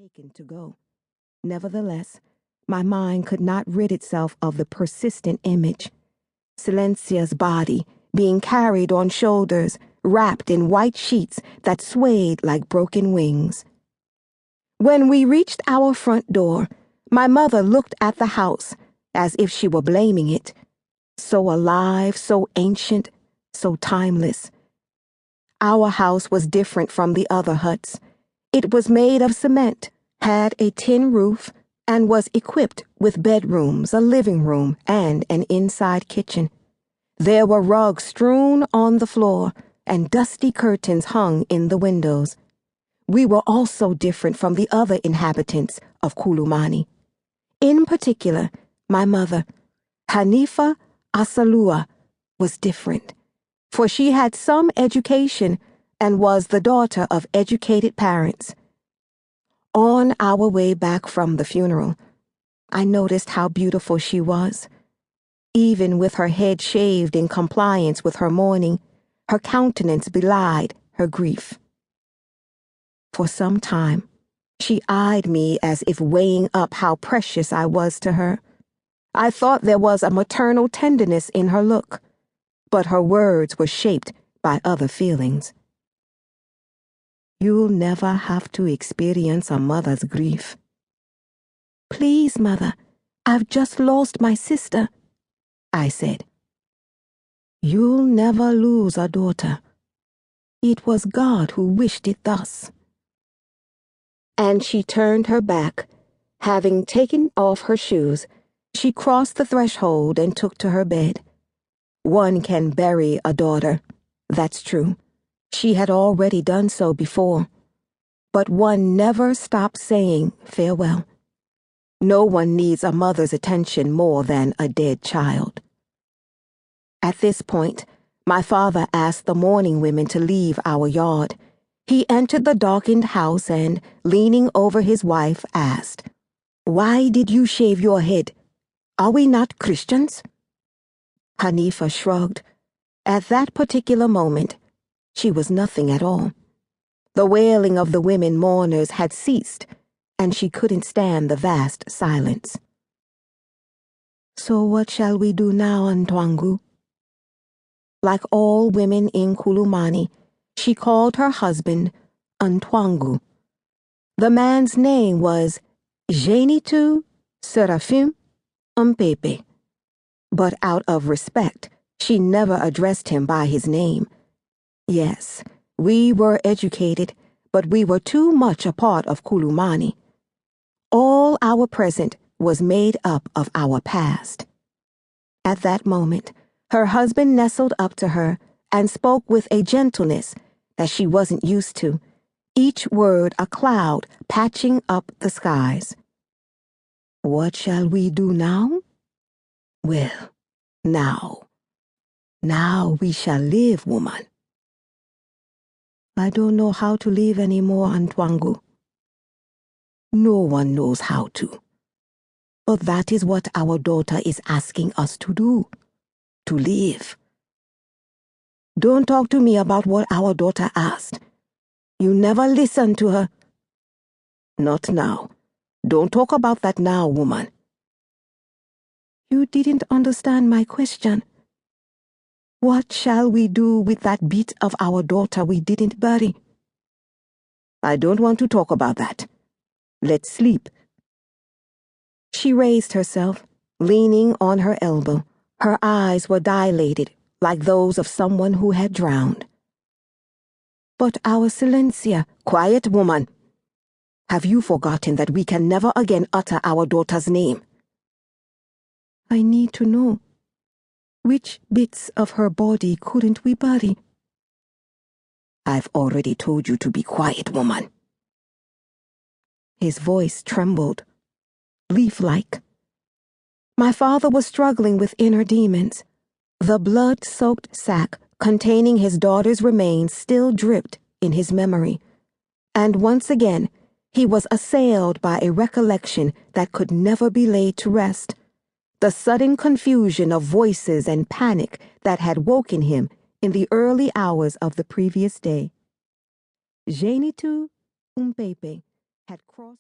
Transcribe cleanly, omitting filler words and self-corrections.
taken to go. Nevertheless, my mind could not rid itself of the persistent image. Silencia's body being carried on shoulders, wrapped in white sheets that swayed like broken wings. When we reached our front door, my mother looked at the house as if she were blaming it. So alive, so ancient, so timeless. Our house was different from the other huts. It was made of cement, had a tin roof, and was equipped with bedrooms, a living room, and an inside kitchen. There were rugs strewn on the floor, and dusty curtains hung in the windows. We were also different from the other inhabitants of Kulumani. In particular, my mother, Hanifa Asalua, was different, for she had some education and was the daughter of educated parents. On our way back from the funeral, I noticed how beautiful she was. Even with her head shaved in compliance with her mourning, her countenance belied her grief. For some time, she eyed me as if weighing up how precious I was to her. I thought there was a maternal tenderness in her look, but her words were shaped by other feelings. You'll never have to experience a mother's grief. Please, Mother, I've just lost my sister, I said. You'll never lose a daughter. It was God who wished it thus. And she turned her back. Having taken off her shoes, she crossed the threshold and took to her bed. One can bury a daughter, that's true. She had already done so before. But one never stops saying farewell. No one needs a mother's attention more than a dead child. At this point, my father asked the mourning women to leave our yard. He entered the darkened house and, leaning over his wife, asked, "Why did you shave your head? Are we not Christians?" Hanifa shrugged. At that particular moment, she was nothing at all. The wailing of the women mourners had ceased, and she couldn't stand the vast silence. So what shall we do now, Ntwangu? Like all women in Kulumani, she called her husband Ntwangu. The man's name was Jenitu Seraphim Mpepe, but out of respect, she never addressed him by his name. Yes, we were educated, but we were too much a part of Kulumani. All our present was made up of our past. At that moment, her husband nestled up to her and spoke with a gentleness that she wasn't used to, each word a cloud patching up the skies. What shall we do now? Well, now we shall live, woman. I don't know how to live anymore, Ntwangu. No one knows how to. But that is what our daughter is asking us to do, to live. Don't talk to me about what our daughter asked. You never listened to her. Not now. Don't talk about that now, woman. You didn't understand my question. What shall we do with that bit of our daughter we didn't bury? I don't want to talk about that. Let's sleep. She raised herself, leaning on her elbow. Her eyes were dilated, like those of someone who had drowned. But our Silencia, quiet woman. Have you forgotten that we can never again utter our daughter's name? I need to know. Which bits of her body couldn't we bury? I've already told you to be quiet, woman. His voice trembled, leaf-like. My father was struggling with inner demons. The blood-soaked sack containing his daughter's remains still dripped in his memory. And once again, he was assailed by a recollection that could never be laid to rest. The sudden confusion of voices and panic that had woken him in the early hours of the previous day. Jenitu Mpepe had crossed